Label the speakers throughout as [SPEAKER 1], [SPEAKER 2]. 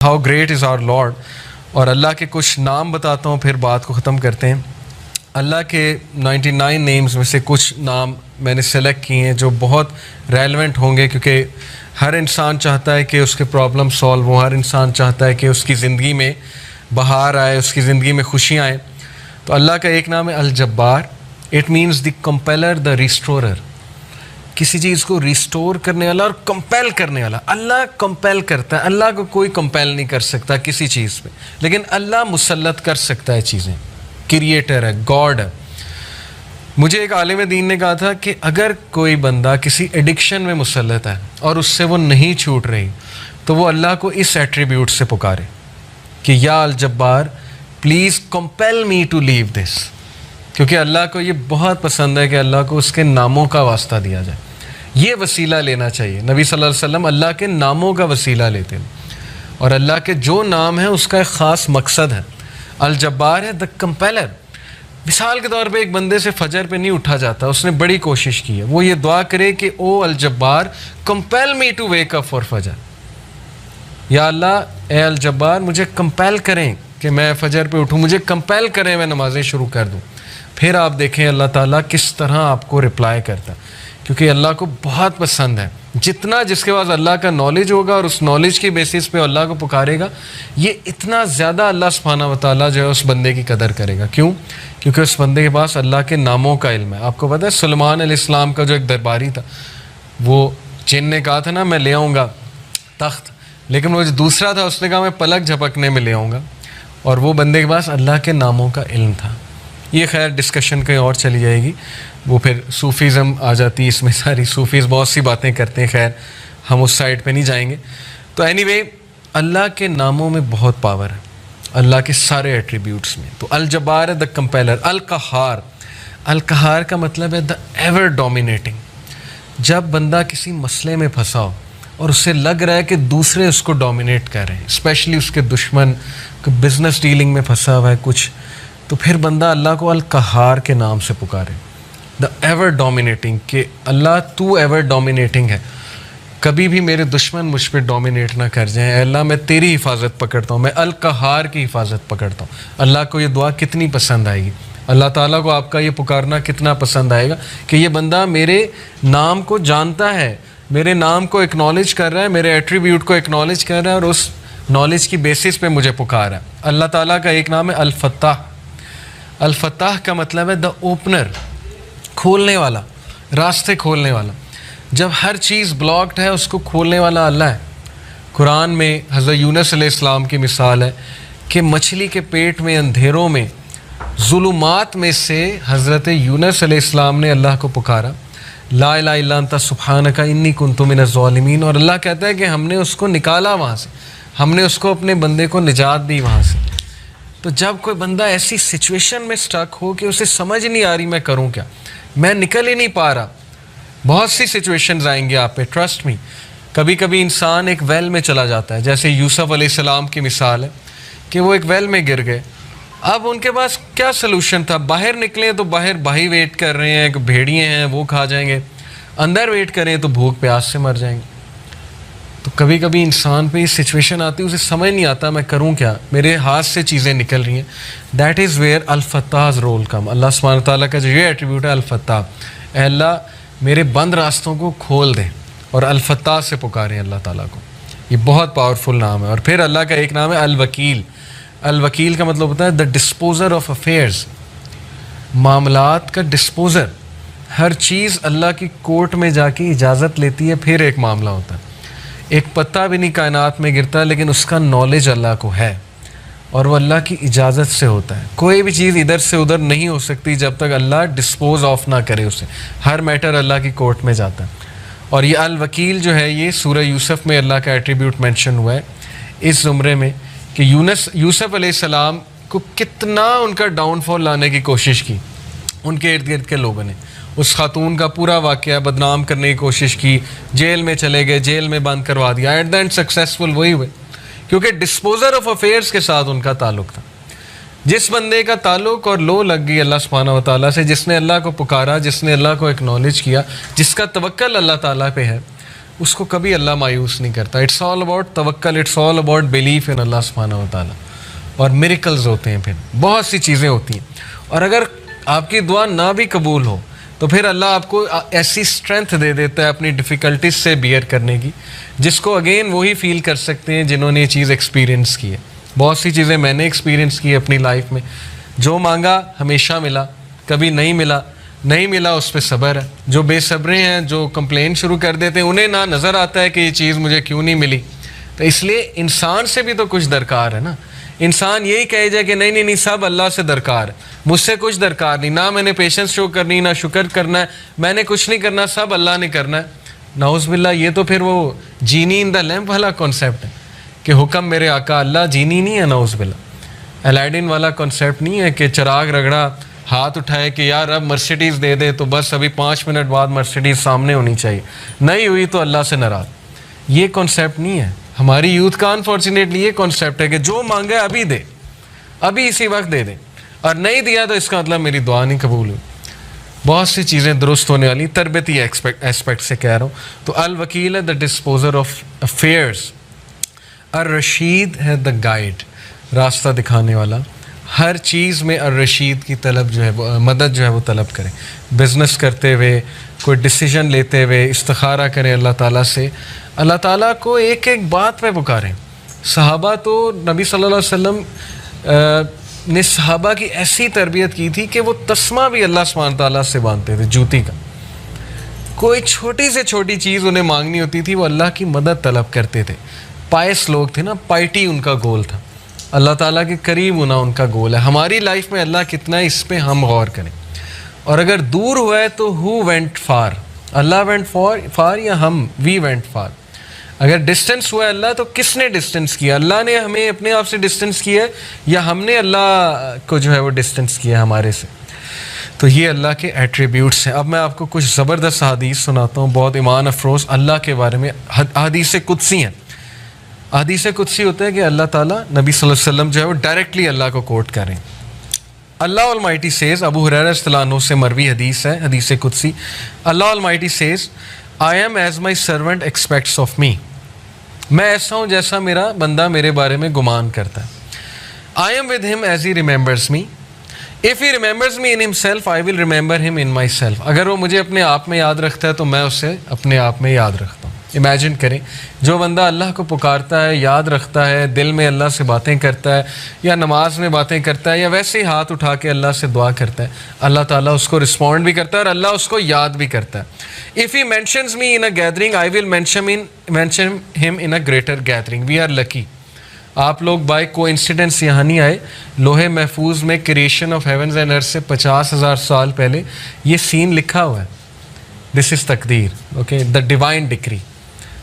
[SPEAKER 1] How great is our lord. और Allah के कुछ नाम बताता हूँ, फिर बात को ख़त्म करते हैं। अल्लाह के 99 नेम्स में से कुछ नाम मैंने सेलेक्ट किए हैं जो बहुत रेलेवेंट होंगे, क्योंकि हर इंसान चाहता है कि उसके प्रॉब्लम सॉल्व हो, हर इंसान चाहता है कि उसकी ज़िंदगी में बहार आए, उसकी ज़िंदगी में खुशियाँ आएँ। तो अल्लाह का एक नाम है Al Jabbar. It means the compeller, the restorer, किसी चीज़ को रिस्टोर करने वाला और कंपेल करने वाला। अल्लाह कंपेल करता है, अल्लाह को कोई कंपेल नहीं कर सकता किसी चीज़ पे, लेकिन अल्लाह मुसल्लत कर सकता है चीज़ें। क्रिएटर है, गॉड है। मुझे एक आलिम दीन ने कहा था कि अगर कोई बंदा किसी एडिक्शन में मुसल्लत है और उससे वो नहीं छूट रही, तो वो अल्लाह को इस एट्रीब्यूट से पुकारे कि या Al Jabbar please compel me to leave this, क्योंकि अल्लाह को ये बहुत पसंद है कि अल्लाह को उसके नामों का वास्ता दिया जाए। ये वसीला लेना चाहिए। नबी सल्लल्लाहु अलैहि वसल्लम अल्लाह के नामों का वसीला लेते हैं, और अल्लाह के जो नाम है उसका एक ख़ास मकसद है। अल जब्बार है द कंपेलर। मिसाल के तौर पे एक बंदे से फजर पे नहीं उठा जाता, उसने बड़ी कोशिश की है, वो ये दुआ करे कि ओ Al Jabbar compel me to wake up for Fajr. या अल्लाह ए अल जब्बार मुझे कंपेल करें कि मैं फजर पे उठूँ, मुझे कंपेल करें मैं नमाज़ें शुरू कर दूँ। फिर आप देखें अल्लाह ताला किस तरह आपको रिप्लाई करता, क्योंकि अल्लाह को बहुत पसंद है। जितना जिसके पास अल्लाह का नॉलेज होगा और उस नॉलेज की बेसिस पे अल्लाह को पुकारेगा, ये इतना ज़्यादा अल्लाह सुब्हानहू व तआला जो है उस बंदे की कदर करेगा। क्यों? क्योंकि उस बंदे के पास अल्लाह के नामों का इल्म है। आपको पता है सुलेमान अलैहिस्सलाम का जो एक दरबारी था, वो जिन ने कहा था ना मैं ले आऊँगा तख्त, लेकिन वो जो दूसरा था उसने कहा मैं पलक झपकने में ले आऊँगा, और वो बंदे के पास अल्लाह के नामों का इल्म था। ये खैर डिस्कशन कहीं और चली जाएगी, वो फिर सूफ़ीज़म आ जाती है इसमें सारी। सूफ़ीज़ बहुत सी बातें करते हैं, खैर हम उस साइड पे नहीं जाएंगे। तो एनीवे अल्लाह के नामों में बहुत पावर है, अल्लाह के सारे एट्रीब्यूट्स में। तो अल जब्बार है द कंपेलर। अल कहार, अल कहार का मतलब है द एवर डोमिनेटिंग। जब बंदा किसी मसले में फंसा हो और उससे लग रहा है कि दूसरे उसको डोमिनेट कर रहे हैं, स्पेशली उसके दुश्मन, बिज़नेस डीलिंग में फंसा हुआ है कुछ, तो फिर बंदा अल्लाह को अल कहार के नाम से पुकारे, द एवर डोमिनेटिंग, कि अल्लाह तू एवर डोमिनेटिंग है, कभी भी मेरे दुश्मन मुझ पर डोमिनेट ना कर जाएं। अल्लाह मैं तेरी हिफाजत पकड़ता हूँ, मैं अल कहार की हिफाजत पकड़ता हूँ। अल्लाह को ये दुआ कितनी पसंद आएगी, अल्लाह ताला को आपका ये पुकारना कितना पसंद आएगा कि ये बंदा मेरे नाम को जानता है, मेरे नाम को एक्नॉलेज कर रहा है, मेरे एट्रीब्यूट को एक्नॉलेज कर रहा है, और उस नॉलेज की बेसिस पे मुझे पुकार है। अल्लाह ताला का एक नाम है अल फत्ताह। अल फत्ताह का मतलब है द ओपनर, खोलने वाला, रास्ते खोलने वाला। जब हर चीज़ ब्लॉक्ड है उसको खोलने वाला अल्लाह है। कुरान में हज़रत यूनुस अलैहिस्सलाम की मिसाल है कि मछली के पेट में अंधेरों में ज़ुलुमात में से हज़रत यूनुस अलैहिस्सलाम ने अल्लाह को पुकारा, ला इलाहा इल्ला अंता सुब्हानका इन्नी कुन्तु मिनज़ ज़ालिमीन, और अल्लाह कहता है कि हमने उसको निकाला वहाँ से, हमने उसको अपने बंदे को निजात दी वहाँ से। तो जब कोई बंदा ऐसी सिचुएशन में स्टक हो कि उसे समझ नहीं आ रही मैं करूं क्या, मैं निकल ही नहीं पा रहा, बहुत सी सिचुएशंस आएंगी आप पे, ट्रस्ट मी। कभी कभी इंसान एक वेल में चला जाता है, जैसे यूसुफ अलैहिस्सलाम की मिसाल है कि वो एक वेल में गिर गए। अब उनके पास क्या सलूशन था? बाहर निकले तो बाहर भाई वेट कर रहे हैं, भेड़िए हैं वो खा जाएंगे, अंदर वेट करें तो भूख प्यास से मर जाएंगे। तो कभी कभी इंसान पे ये सिचुएशन आती है, उसे समझ नहीं आता मैं करूं क्या, मेरे हाथ से चीज़ें निकल रही हैं। That is where Al Fattah's role come. Allah सुब्हानहू व तआला का जो ये एट्रीब्यूट है अल फत्ताह, अल्लाह मेरे बंद रास्तों को खोल दें, और अल फत्ताह से पुकारें अल्लाह ताला को। ये बहुत पावरफुल नाम है। और फिर अल्लाह का एक नाम है अल वकील। अल वकील का मतलब होता है द डिस्पोज़र ऑफ अफेयर्स, मामलात का डिस्पोज़र। हर चीज़ अल्लाह की कोर्ट में जाके इजाज़त लेती है, फिर एक मामला होता है। एक पत्ता भी नहीं कायनात में गिरता, लेकिन उसका नॉलेज अल्लाह को है, और वो अल्लाह की इजाज़त से होता है। कोई भी चीज़ इधर से उधर नहीं हो सकती जब तक अल्लाह डिस्पोज ऑफ ना करे उसे। हर मैटर अल्लाह की कोर्ट में जाता है। और ये अल वकील जो है, ये सूरह यूसुफ में अल्लाह का एट्रीब्यूट मेंशन हुआ है इस ज़ुमरे में कि यूसुफ अलैहिस्सलाम को कितना उनका डाउनफॉल लाने की कोशिश की उनके इर्द गिर्द के लोगों ने। उस खातून का पूरा वाक़या बदनाम करने की कोशिश की, जेल में चले गए, जेल में बंद करवा दिया। एट द एंड सक्सेसफुल वही हुए, क्योंकि डिस्पोजर ऑफ अफेयर्स के साथ उनका ताल्लुक था। जिस बंदे का ताल्लुक और लो लग गई अल्लाह सुब्हानहू व तआला से, जिसने अल्लाह को पुकारा, जिसने अल्लाह को एक्नॉलेज किया, जिसका तवक्कल अल्लाह ताला पे है, उसको कभी अल्लाह मायूस नहीं करता। It's all about tawakkul, it's all about belief in Allah सुब्हानहू व तआला। और मिरेकल्स होते हैं, फिर बहुत सी चीज़ें होती हैं। और अगर आपकी दुआ ना भी कबूल हो तो फिर अल्लाह आपको ऐसी स्ट्रेंथ दे देता है अपनी डिफ़िकल्टीज से बियर करने की, जिसको अगेन वही फील कर सकते हैं जिन्होंने ये चीज़ एक्सपीरियंस की है। बहुत सी चीज़ें मैंने एक्सपीरियंस की है अपनी लाइफ में। जो मांगा हमेशा मिला, कभी नहीं मिला, नहीं मिला उस पर सब्र है। जो बेसब्रे हैं, जो कंप्लेन शुरू कर देते हैं, उन्हें ना नज़र आता है कि ये चीज़ मुझे क्यों नहीं मिली। तो इसलिए इंसान से भी तो कुछ दरकार है ना। इंसान यही कहे जाए कि नहीं नहीं नहीं, सब अल्लाह से दरकार है, मुझसे कुछ दरकार नहीं, ना मैंने पेशेंस शो करनी, ना शुक्र करना है, मैंने कुछ नहीं करना, सब अल्लाह ने करना है। नाउज़ बिल्लाह, ये तो फिर वो जीनी इन द लैम्प वाला कॉन्सेप्ट है कि हुक्म मेरे आका अल्लाह, जीनी नहीं है। नाउज़ बिल्लाह, अलादीन वाला कॉन्सेप्ट नहीं है कि चिराग रगड़ा, हाथ उठाए कि यार अब मर्सिडीज़ दे दे, तो बस अभी 5 मिनट बाद मर्सिडीज़ सामने होनी चाहिए, नहीं हुई तो अल्लाह से नाराज़। ये कॉन्सेप्ट नहीं है। हमारी यूथ का अनफॉर्चुनेटली ये कॉन्सेप्ट है कि जो मांगे अभी दे, अभी इसी वक्त दे दे, और नहीं दिया तो इसका मतलब मेरी दुआ नहीं कबूल हुई। बहुत सी चीज़ें दुरुस्त होने वाली, तरबियती एस्पेक्ट से कह रहा हूँ। तो अल वकील है द डिस्पोजर ऑफ अफेयर्स, अर रशीद है द गाइड, रास्ता दिखाने वाला। हर चीज़ में अर रशीद की तलब जो है वो, मदद जो है वो तलब करें। बिज़नेस करते हुए, कोई डिसीजन लेते हुए इस्तिखारा करें अल्लाह ताला से, अल्लाह ताला को एक एक बात पे पुकारें। सहाबा तो नबी सल्लल्लाहु अलैहि वसल्लम ने सहाबा की ऐसी तरबियत की थी कि वो तस्मा भी अल्लाह सुब्हानहू ताला से बांधते थे, जूती का। कोई छोटी से छोटी चीज़ उन्हें मांगनी होती थी, वो अल्लाह की मदद तलब करते थे। पायस लोग थे ना, पाइटी उनका गोल था, अल्लाह ताला के करीब होना उनका गोल है। हमारी लाइफ में अल्लाह कितना है, इस पर हम गौर करें। और अगर दूर हुआ है तो who went far, Allah went फार या हम, वी वेंट फार। अगर डिस्टेंस हुआ है अल्लाह, तो किसने डिस्टेंस किया? अल्लाह ने हमें अपने आप से डिस्टेंस किया है या हमने अल्लाह को जो है वो डिस्टेंस किया हमारे से? तो ये अल्लाह के एट्रीब्यूट्स हैं। अब मैं आपको कुछ ज़बरदस्त हदीस सुनाता हूँ, बहुत ईमान अफरोज़ अल्लाह के बारे में। हदीस कुदसी हैं। हदीस कुदसी होता है कि अल्लाह ताला नबी सल्लल्लाहु अलैहि वसल्लम जो है वो डायरेक्टली अल्लाह को कोट करें। अल्लाह अलमाइटी सेज़, अबू हुरैरा रज़ियल्लाहु अन्हु से मरवी हदीस है, हदीस कुदसी। Allah almighty says, I am as my servant expects of me. मैं ऐसा हूँ जैसा मेरा बंदा मेरे बारे में गुमान करता है। I am with him as he remembers me, if he remembers me in himself I will remember him in myself. अगर वो मुझे अपने आप में याद रखता है तो मैं उसे अपने आप में याद रखता हूँ। इमेजिन करें, जो बंदा अल्लाह को पुकारता है, याद रखता है, दिल में अल्लाह से बातें करता है, या नमाज में बातें करता है, या वैसे ही हाथ उठा के अल्लाह से दुआ करता है, अल्लाह ताला उसको रिस्पॉन्ड भी करता है और अल्लाह उसको याद भी करता है। If he mentions me in a gathering I will mention him in a greater gathering. We are lucky. आप लोग बाय कोइंसिडेंस यहाँ नहीं आए। लोहे महफूज में creation of havens and earth से 50,000 साल पहले ये सीन लिखा हुआ है। दिस इज़ तकदीर, ओके, द डिवाइन डिक्री।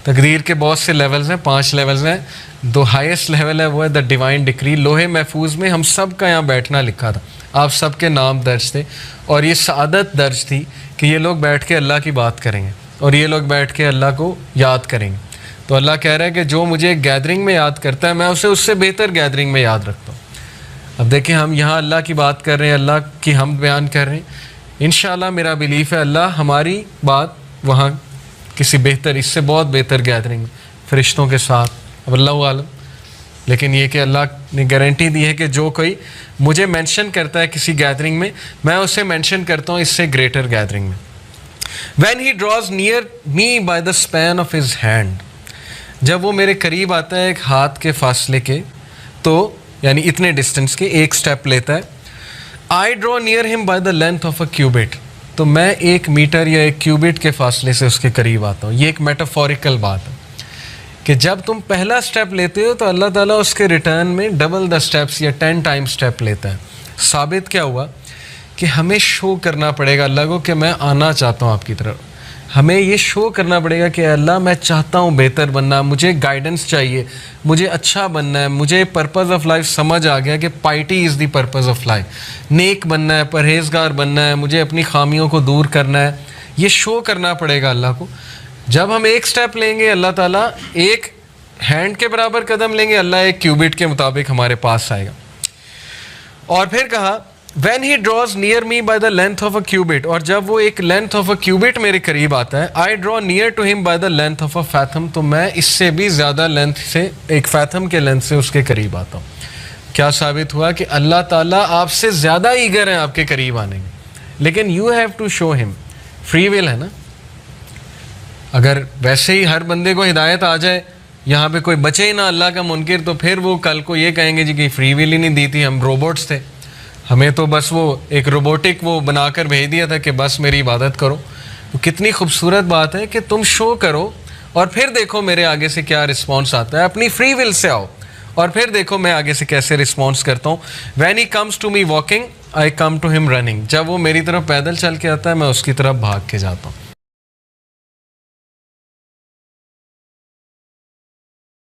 [SPEAKER 1] तकदीर के बहुत से लेवल्स हैं, 5 लेवल्स हैं। दो हाईएस्ट लेवल है वो है द डिवाइन डिक्री। लोहे महफूज में हम सब का यहाँ बैठना लिखा था, आप सब के नाम दर्ज थे, और ये सादत दर्ज थी कि ये लोग बैठ के अल्लाह की बात करेंगे और ये लोग बैठ के अल्लाह को याद करेंगे। तो अल्लाह कह रहा है कि जो मुझे गैदरिंग में याद करता है, मैं उसे उससे बेहतर गैदरिंग में याद रखता हूँ। अब देखिए, हम यहाँ अल्लाह की बात कर रहे हैं, अल्लाह की हम बयान कर रहे हैं। इंशाअल्लाह मेरा बिलीफ है अल्लाह हमारी बात वहाँ किसी बेहतर, इससे बहुत बेहतर गैदरिंग फरिश्तों के साथ, अब अल्लाह आलम। लेकिन ये कि अल्लाह ने गारंटी दी है कि जो कोई मुझे मेंशन करता है किसी गैदरिंग में, मैं उसे मेंशन करता हूँ इससे ग्रेटर गैदरिंग में। When he draws near me by the span of his hand, जब वो मेरे करीब आता है एक हाथ के फासले के, तो यानी इतने डिस्टेंस के, एक स्टेप लेता है। I draw near him by the length of a cubit, तो मैं 1 मीटर या 1 क्यूबिट के फासले से उसके करीब आता हूँ। ये एक मेटाफोरिकल बात है कि जब तुम पहला स्टेप लेते हो तो अल्लाह ताला उसके रिटर्न में डबल द स्टेप्स या 10 टाइम्स स्टेप लेता है। साबित क्या हुआ कि हमें शो करना पड़ेगा अल्लाह को कि मैं आना चाहता हूँ आपकी तरफ। हमें ये शो करना पड़ेगा कि अल्लाह मैं चाहता हूँ बेहतर बनना, मुझे गाइडेंस चाहिए, मुझे अच्छा बनना है, मुझे पर्पज़ ऑफ लाइफ समझ आ गया कि piety is the purpose of life, नेक बनना है, परहेजगार बनना है, मुझे अपनी खामियों को दूर करना है। ये शो करना पड़ेगा अल्लाह को। जब हम एक स्टेप लेंगे, अल्लाह ताला एक हैंड के बराबर कदम लेंगे, अल्लाह 1 क्यूबिट के मुताबिक हमारे पास आएगा। और फिर कहा When he draws near me by the length of a cubit, और जब वो एक length of a cubit मेरे करीब आता है, I draw near to him by the length of a fathom, तो मैं इससे भी ज़्यादा लेंथ से, एक फैथम के लेंथ से उसके करीब आता हूँ। क्या साबित हुआ कि अल्लाह ताला आपसे ज़्यादा ईगर हैं आपके करीब आने में, लेकिन you have to show him, free will है ना। अगर वैसे ही हर बंदे को हिदायत आ जाए, यहाँ पे कोई बचे ही ना अल्लाह का मुनकिर, तो फिर वो कल को ये कहेंगे जी कि फ्री विल ही नहीं दी थी, हम रोबोट्स थे, हमें तो बस वो एक रोबोटिक वो बनाकर भेज दिया था कि बस मेरी इबादत करो। तो कितनी खूबसूरत बात है कि तुम शो करो और फिर देखो मेरे आगे से क्या रिस्पॉन्स आता है। अपनी फ्री विल से आओ और फिर देखो मैं आगे से कैसे रिस्पॉन्स करता हूँ। When he comes to me walking I come to him running, जब वो मेरी तरफ पैदल चल के आता है मैं उसकी तरफ भाग के जाता हूँ।